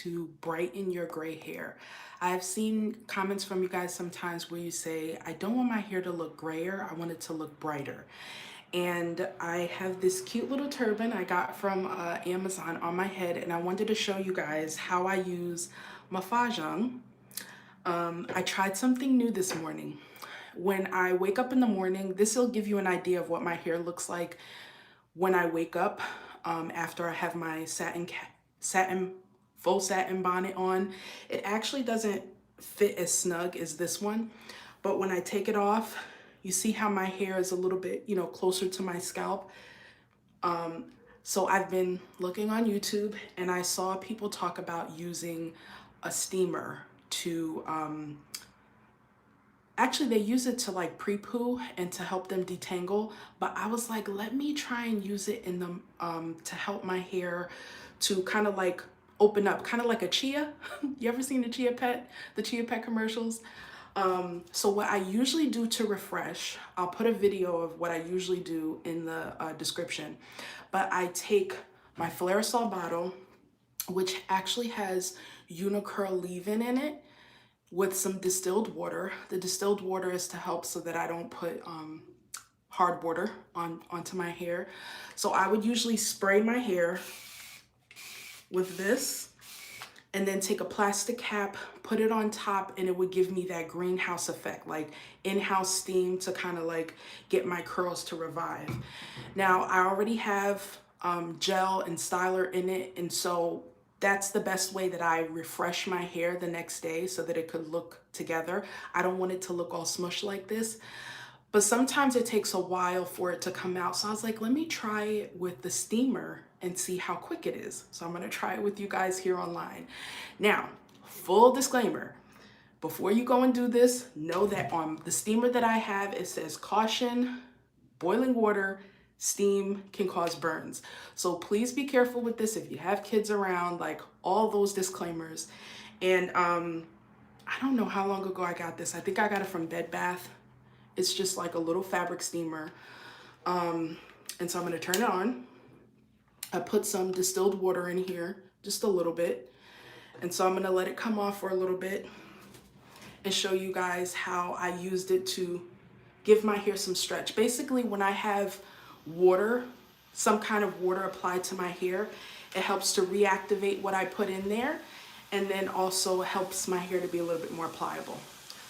to brighten your gray hair. I've seen comments from you guys sometimes where you say, I don't want my hair to look grayer, I want it to look brighter. And I have this cute little turban I got from Amazon on my head, and I wanted to show you guys how I use Mofajang. I tried something new this morning. When I wake up in the morning, this will give you an idea of what my hair looks like when I wake up after I have my full satin bonnet on. It actually doesn't fit as snug as this one, but when I take it off, you see how my hair is a little bit, closer to my scalp. So I've been looking on YouTube and I saw people talk about using a steamer to, actually they use it to like pre-poo and to help them detangle. But I was like, let me try and use it in the, to help my hair to kind of like open up, kind of like a chia. You ever seen the Chia Pet commercials? So what I usually do to refresh, I'll put a video of what I usually do in the description, but I take my Flairosol bottle, which actually has Unicurl leave-in in it, with some distilled water. The distilled water is to help so that I don't put hard water onto my hair. So I would usually spray my hair with this and then take a plastic cap, put it on top, and it would give me that greenhouse effect, like in-house steam to kind of like get my curls to revive. Now, I already have gel and styler in it, and so that's the best way that I refresh my hair the next day so that it could look together. I don't want it to look all smushed like this, but sometimes it takes a while for it to come out. So I was like, let me try it with the steamer and see how quick it is. So I'm gonna try it with you guys here online. Now, full disclaimer, before you go and do this, know that on the steamer that I have, it says caution, boiling water, steam can cause burns. So please be careful with this if you have kids around, like all those disclaimers. And I don't know how long ago I got this. I think I got it from Bed Bath. It's just like a little fabric steamer. And so I'm gonna turn it on. I put some distilled water in here, just a little bit. And so I'm gonna let it come off for a little bit and show you guys how I used it to give my hair some stretch. Basically, when I have water, some kind of water applied to my hair, it helps to reactivate what I put in there, and then also helps my hair to be a little bit more pliable.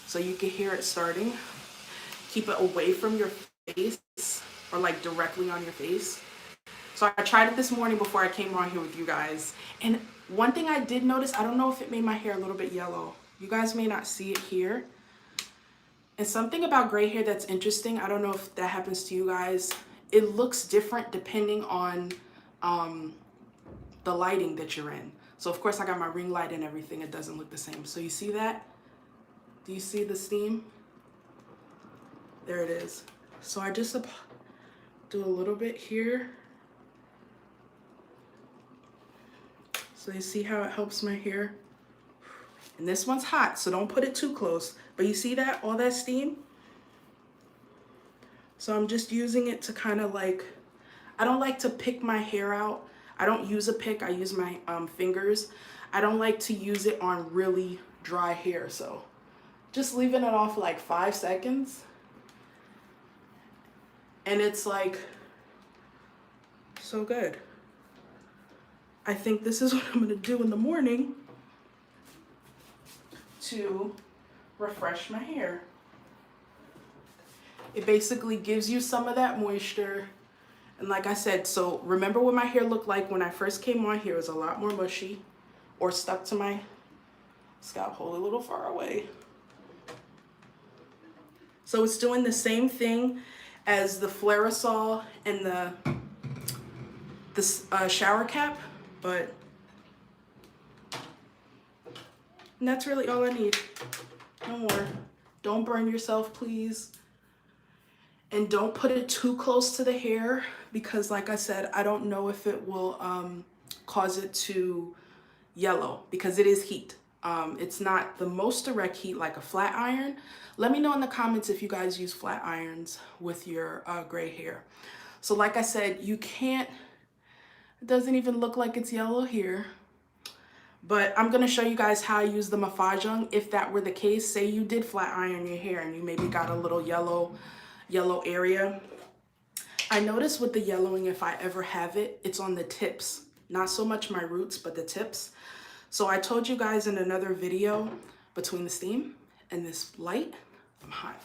So you can hear it starting. Keep it away from your face or like directly on your face. So I tried it this morning before I came on here with you guys. And one thing I did notice, I don't know if it made my hair a little bit yellow. You guys may not see it here. And something about gray hair that's interesting, I don't know if that happens to you guys. It looks different depending on the lighting that you're in. So of course I got my ring light and everything. It doesn't look the same. So you see that? Do you see the steam? There it is. So I just do a little bit here. So you see how it helps my hair? And this one's hot, so don't put it too close. But you see that, all that steam? So I'm just using it to kind of like, I don't like to pick my hair out. I don't use a pick, I use my fingers. I don't like to use it on really dry hair, so just leaving it off for like 5 seconds. And it's like, so good. I think this is what I'm gonna do in the morning to refresh my hair. It basically gives you some of that moisture. And like I said, so remember what my hair looked like when I first came on here. It was a lot more mushy or stuck to my scalp. Hold it a little far away. So it's doing the same thing as the Flairosol and the shower cap, but and that's really all I need. No more. Don't burn yourself, please. And don't put it too close to the hair because like I said, I don't know if it will cause it to yellow because it is heat. It's not the most direct heat like a flat iron. Let me know in the comments if you guys use flat irons with your gray hair. So like I said, you can't, it doesn't even look like it's yellow here, But I'm gonna show you guys how I use the Mofajang. If that were the case, say you did flat iron your hair and you maybe got a little yellow area. I notice with the yellowing, if I ever have it, it's on the tips. Not so much my roots, but the tips. So I told you guys in another video, between the steam and this light, I'm hot.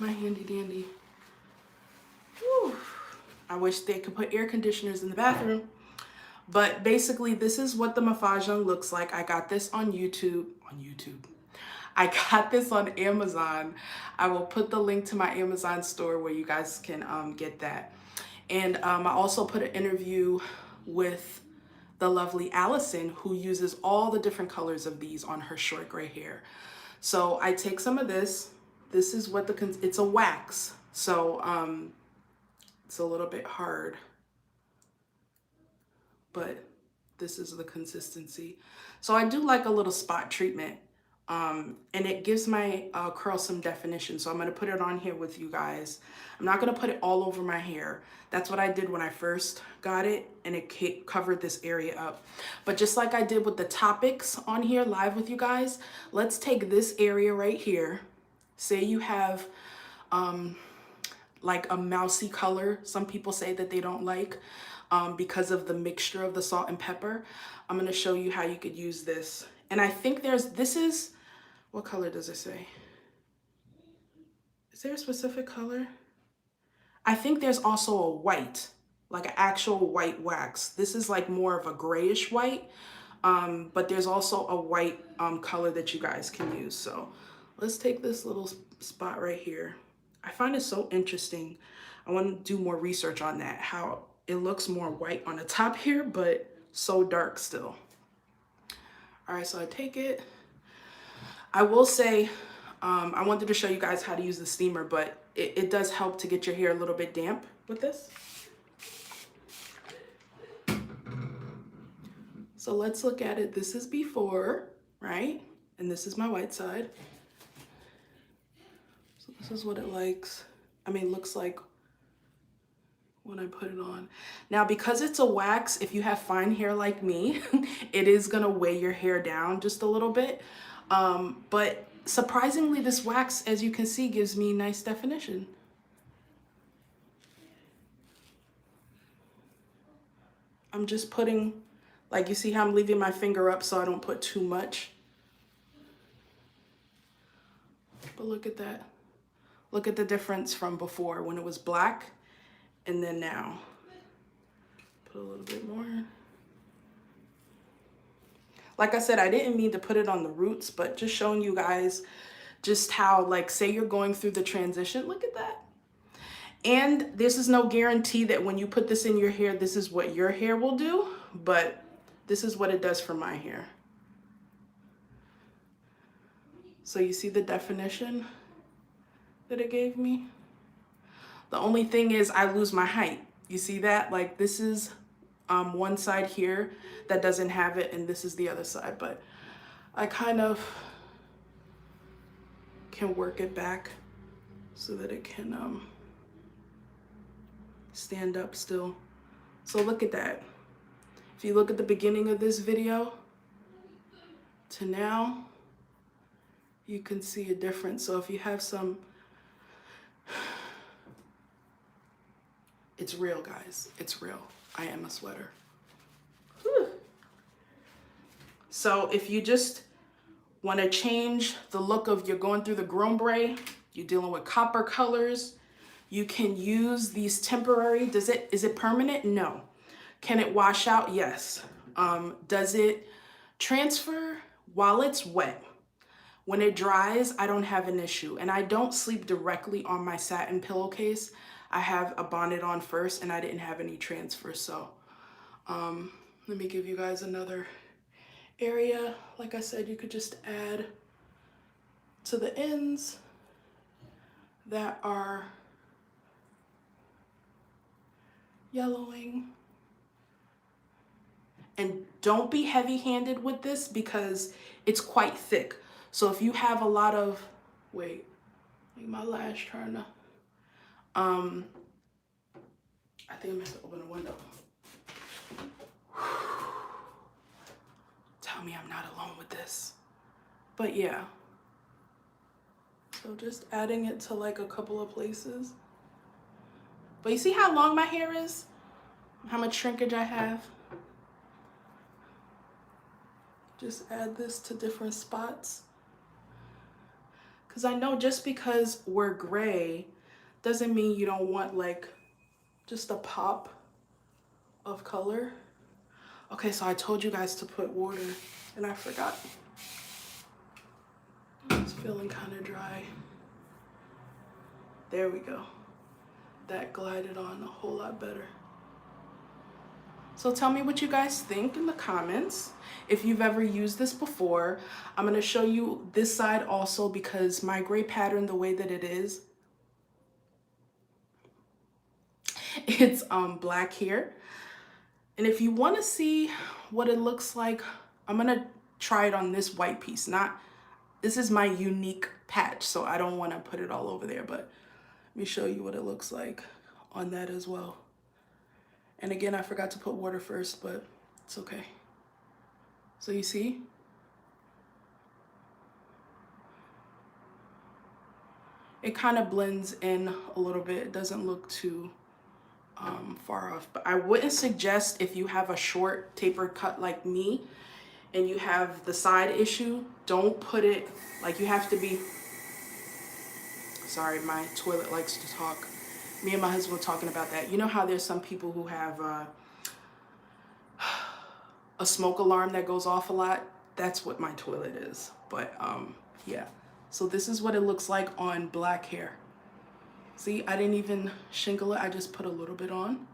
My handy dandy. Whew. I wish they could put air conditioners in the bathroom. But basically, this is what the Mofajang looks like. I got this on YouTube. I got this on Amazon. I will put the link to my Amazon store where you guys can get that. And I also put an interview with the lovely Alison, who uses all the different colors of these on her short gray hair. So I take some of this. This is what it's a wax. So it's a little bit hard, but this is the consistency. So I do like a little spot treatment, and it gives my curl some definition. So I'm gonna put it on here with you guys. I'm not gonna put it all over my hair. That's what I did when I first got it, and it covered this area up. But just like I did with the topics on here live with you guys, let's take this area right here. Say you have like a mousy color. Some people say that they don't like because of the mixture of the salt and pepper. I'm gonna show you how you could use this. And I think this is, what color does it say? Is there a specific color? I think there's also a white, like an actual white wax. This is like more of a grayish white, but there's also a white color that you guys can use. So let's take this little spot right here. I find it so interesting. I want to do more research on that, how it looks more white on the top here, but so dark still. All right, so I take it. I will say, I wanted to show you guys how to use the steamer, but it does help to get your hair a little bit damp with this. So let's look at it. This is before, right? And this is my white side. So this is what it looks like when I put it on. Now, because it's a wax, if you have fine hair like me, it is gonna weigh your hair down just a little bit. But surprisingly, this wax, as you can see, gives me nice definition. I'm just putting, like, you see how I'm leaving my finger up so I don't put too much. But look at that. Look at the difference from before when it was black and then now. Put a little bit more. Like I said, I didn't mean to put it on the roots, but just showing you guys just how, like, say you're going through the transition, look at that. And this is no guarantee that when you put this in your hair, this is what your hair will do, but this is what it does for my hair. So you see the definition that it gave me? The only thing is I lose my height. You see that? Like, this is one side here that doesn't have it, and this is the other side, but I kind of can work it back so that it can stand up still. So look at that. If you look at the beginning of this video to now, you can see a difference. So if you have some, it's real, guys. It's real. I am a sweater. Whew. So if you just want to change the look of, you're going through the grombre, you're dealing with copper colors, you can use these temporary. Is it permanent? No. Can it wash out? Yes. Does it transfer while it's wet? When it dries, I don't have an issue. And I don't sleep directly on my satin pillowcase. I have a bonnet on first and I didn't have any transfer. So let me give you guys another area. Like I said, you could just add to the ends that are yellowing. And don't be heavy-handed with this because it's quite thick. So if you have a lot of, wait, make my lash turn up. I think I'm gonna have to open a window. tell me I'm not alone with this. But yeah. So just adding it to like a couple of places. But you see how long my hair is? How much shrinkage I have? Just add this to different spots. Because I know just because we're gray doesn't mean you don't want like just a pop of color. Okay, so I told you guys to put water and I forgot. It's feeling kind of dry. There we go. That glided on a whole lot better. So tell me what you guys think in the comments. If you've ever used this before, I'm gonna show you this side also because my gray pattern, the way that it is, it's black here. And if you wanna see what it looks like, I'm gonna try it on this white piece. This is my unique patch, so I don't wanna put it all over there, but let me show you what it looks like on that as well. And again, I forgot to put water first, but it's okay. So you see? It kind of blends in a little bit. It doesn't look too far off, but I wouldn't suggest if you have a short tapered cut like me and you have the side issue, don't put it like you have to be. Sorry, my toilet likes to talk. Me and my husband were talking about that. You know how there's some people who have a smoke alarm that goes off a lot? That's what my toilet is. But yeah, so this is what it looks like on black hair. See, I didn't even shingle it. I just put a little bit on.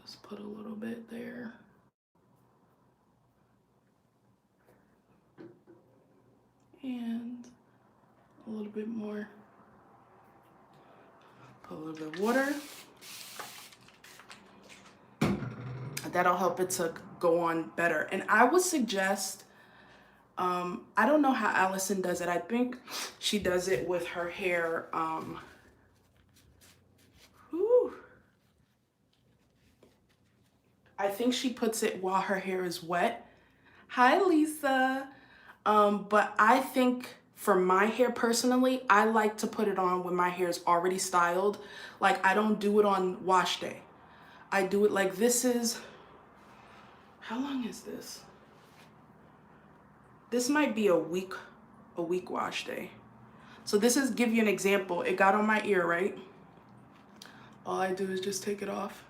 Just put a little bit there. And a little bit more. Put a little bit of water. That'll help it to go on better. And I would suggest, I don't know how Alison does it. I think she does it with her hair. I think she puts it while her hair is wet. Hi, Lisa. But I think for my hair personally, I like to put it on when my hair is already styled. Like I don't do it on wash day. I do it like this is, how long is this? This might be a week wash day. So this is, give you an example. It got on my ear, right? All I do is just take it off.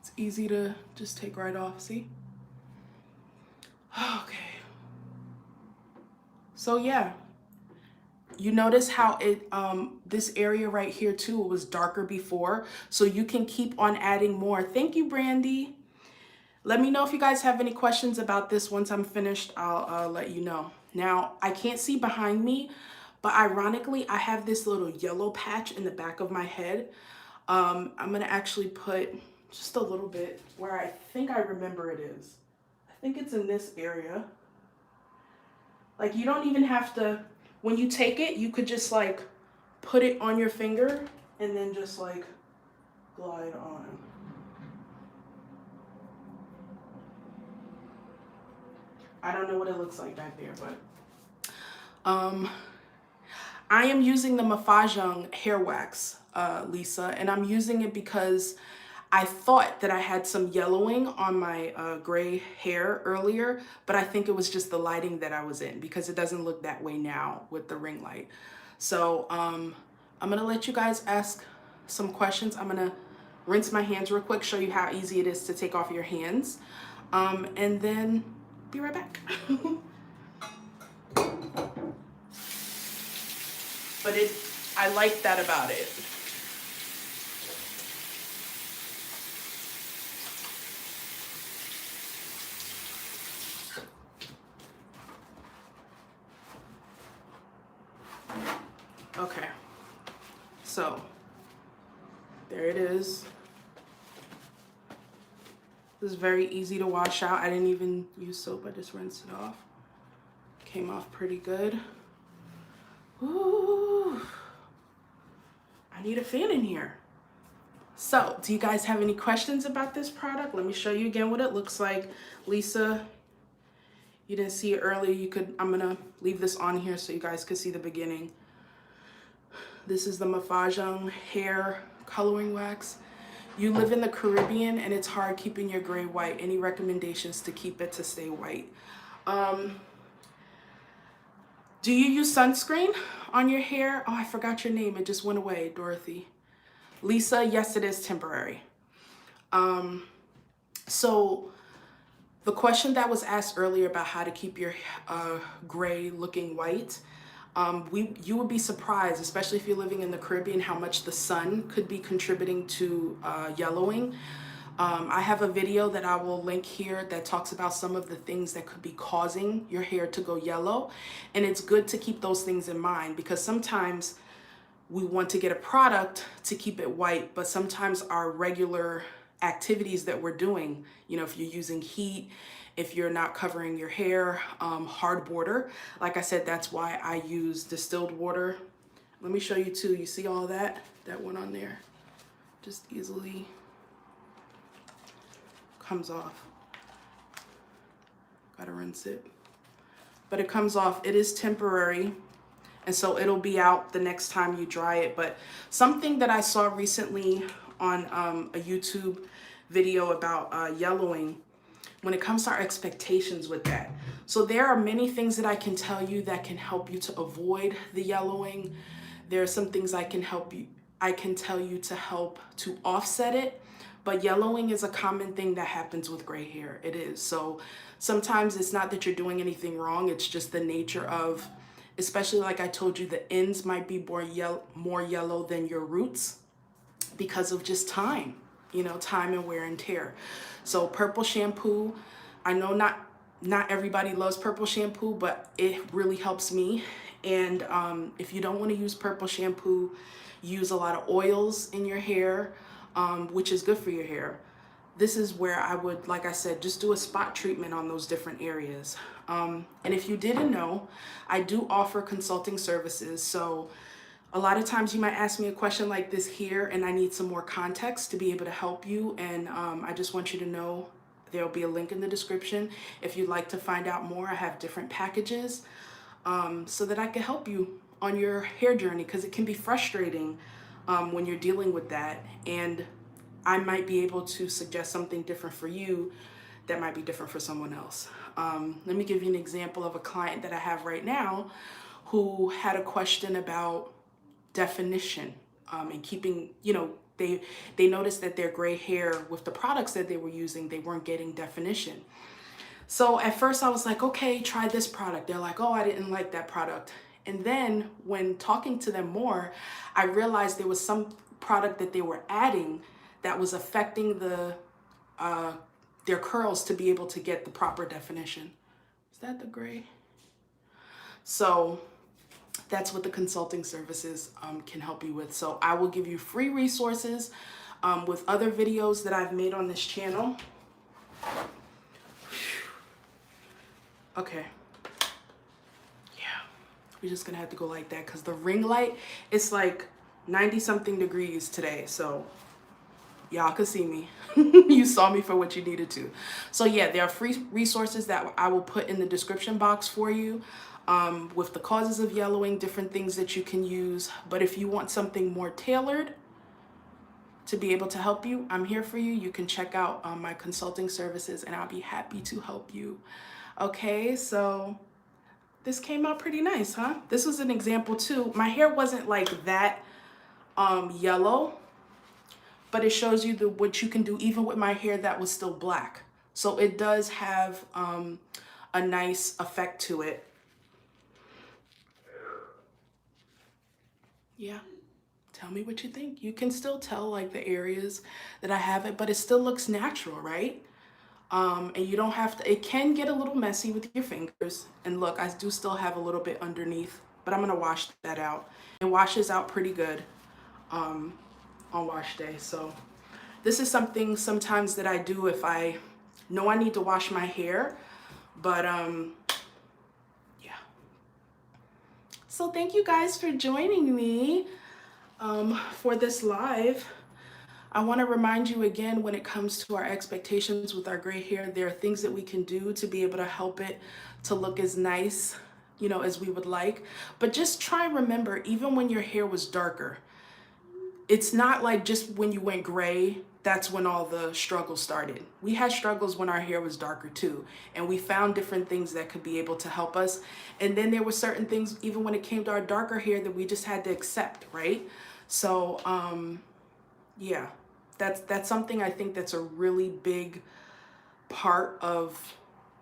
It's easy to just take right off, see? Okay. So yeah, you notice how it, this area right here too, it was darker before. So you can keep on adding more. Thank you, Brandy. Let me know if you guys have any questions about this. Once I'm finished, I'll let you know. Now, I can't see behind me, but ironically, I have this little yellow patch in the back of my head. I'm gonna actually put just a little bit where I think I remember it is. I think it's in this area. Like you don't even have to, when you take it, you could just like put it on your finger and then just like glide on. I don't know what it looks like back there, but I am using the Mofajang hair wax, Lisa, and I'm using it because I thought that I had some yellowing on my gray hair earlier, but I think it was just the lighting that I was in because it doesn't look that way now with the ring light. So I'm gonna let you guys ask some questions. I'm gonna rinse my hands real quick, show you how easy it is to take off your hands, and then be right back. But I like that about it. Okay, so there it is. This is very easy to wash out. I didn't even use soap, I just rinsed it off. Came off pretty good. Ooh. need a fan in here. So, do you guys have any questions about this product? Let me show you again what it looks like. Lisa, you didn't see it earlier. I'm gonna leave this on here so you guys can see the beginning. This is the Mofajang hair coloring wax. You live in the Caribbean and it's hard keeping your gray white. Any recommendations to keep it to stay white? Do you use sunscreen on your hair? Oh, I forgot your name. It just went away, Dorothy. Lisa, yes, it is temporary. So the question that was asked earlier about how to keep your gray looking white, you would be surprised, especially if you're living in the Caribbean, how much the sun could be contributing to yellowing. I have a video that I will link here that talks about some of the things that could be causing your hair to go yellow. And it's good to keep those things in mind because sometimes we want to get a product to keep it white, but sometimes our regular activities that we're doing, you know, if you're using heat, if you're not covering your hair, hard water, like I said, that's why I use distilled water. Let me show you too. You see all that went on there? Just easily comes off. Gotta rinse it. But it comes off. It is temporary. And so it'll be out the next time you dry it. But something that I saw recently on a YouTube video about yellowing, when it comes to our expectations with that. So there are many things that I can tell you that can help you to avoid the yellowing. There are some things I can tell you to help to offset it. But yellowing is a common thing that happens with gray hair. It is. So sometimes it's not that you're doing anything wrong. It's just the nature of, especially like I told you, the ends might be more yellow than your roots because of just time, you know, time and wear and tear. So purple shampoo, I know not everybody loves purple shampoo, but it really helps me. And if you don't want to use purple shampoo, use a lot of oils in your hair, which is good for your hair. This is where I would, like I said, just do a spot treatment on those different areas. And if you didn't know, I do offer consulting services. So a lot of times you might ask me a question like this here, and I need some more context to be able to help you. And I just want you to know there'll be a link in the description. If you'd like to find out more, I have different packages so that I can help you on your hair journey, because it can be frustrating when you're dealing with that. And I might be able to suggest something different for you that might be different for someone else. Let me give you an example of a client that I have right now who had a question about definition and keeping, you know, they noticed that their gray hair with the products that they were using, they weren't getting definition. So at first I was like, okay, try this product. They're like, oh, I didn't like that product. And then when talking to them more, I realized there was some product that they were adding that was affecting their curls to be able to get the proper definition. Is that the gray? So that's what the consulting services can help you with. So I will give you free resources with other videos that I've made on this channel. Okay. Yeah, we're just gonna have to go like that because the ring light, it's like 90 something degrees today. So y'all could see me. You saw me for what you needed to. So yeah, there are free resources that I will put in the description box for you with the causes of yellowing, different things that you can use. But if you want something more tailored to be able to help you, I'm here for you. You can check out my consulting services and I'll be happy to help you. Okay, so this came out pretty nice, huh? This was an example too. My hair wasn't like that yellow, but it shows you what you can do even with my hair that was still black. So it does have a nice effect to it. Yeah, tell me what you think. You can still tell like the areas that I have it, but it still looks natural, right? And you don't have to, it can get a little messy with your fingers. And look, I do still have a little bit underneath, but I'm gonna wash that out. It washes out pretty good on wash day. So this is something sometimes that I do if I know I need to wash my hair, but yeah. So thank you guys for joining me. For this live, I want to remind you again, when it comes to our expectations with our gray hair, there are things that we can do to be able to help it to look as nice, you know, as we would like. But just try and remember, even when your hair was darker, it's not like just when you went gray, that's when all the struggles started. We had struggles when our hair was darker too, and we found different things that could be able to help us. And then there were certain things, even when it came to our darker hair, that we just had to accept, right? So, yeah, that's something I think that's a really big part of,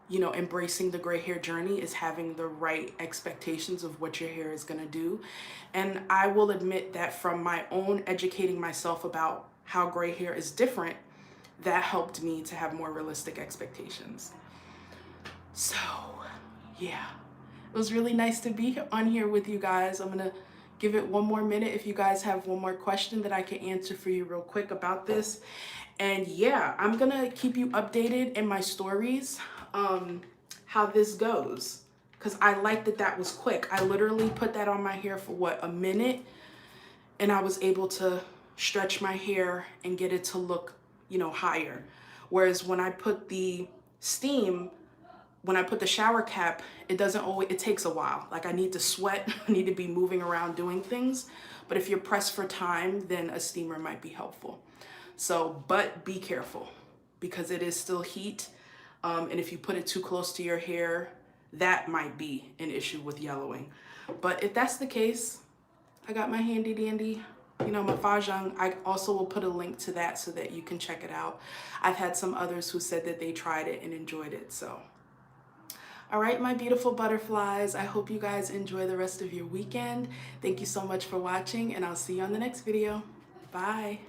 you know, embracing the gray hair journey, is having the right expectations of what your hair is going to do. And I will admit that from my own educating myself about how gray hair is different, that helped me to have more realistic expectations. So yeah, it was really nice to be on here with you guys. I'm gonna give it one more minute if you guys have one more question that I can answer for you real quick about this. And yeah, I'm gonna keep you updated in my stories, how this goes, because I like that that was quick. I literally put that on my hair for what, a minute, and I was able to stretch my hair and get it to look, you know, higher. Whereas when I put the steam, when I put the shower cap, it doesn't always, it takes a while. Like I need to sweat, I need to be moving around doing things. But if you're pressed for time, then a steamer might be helpful. So, but be careful, because it is still heat. And if you put it too close to your hair, that might be an issue with yellowing. But if that's the case, I got my handy dandy, you know, Mofajang. I also will put a link to that so that you can check it out. I've had some others who said that they tried it and enjoyed it, so. All right, my beautiful butterflies, I hope you guys enjoy the rest of your weekend. Thank you so much for watching, and I'll see you on the next video. Bye.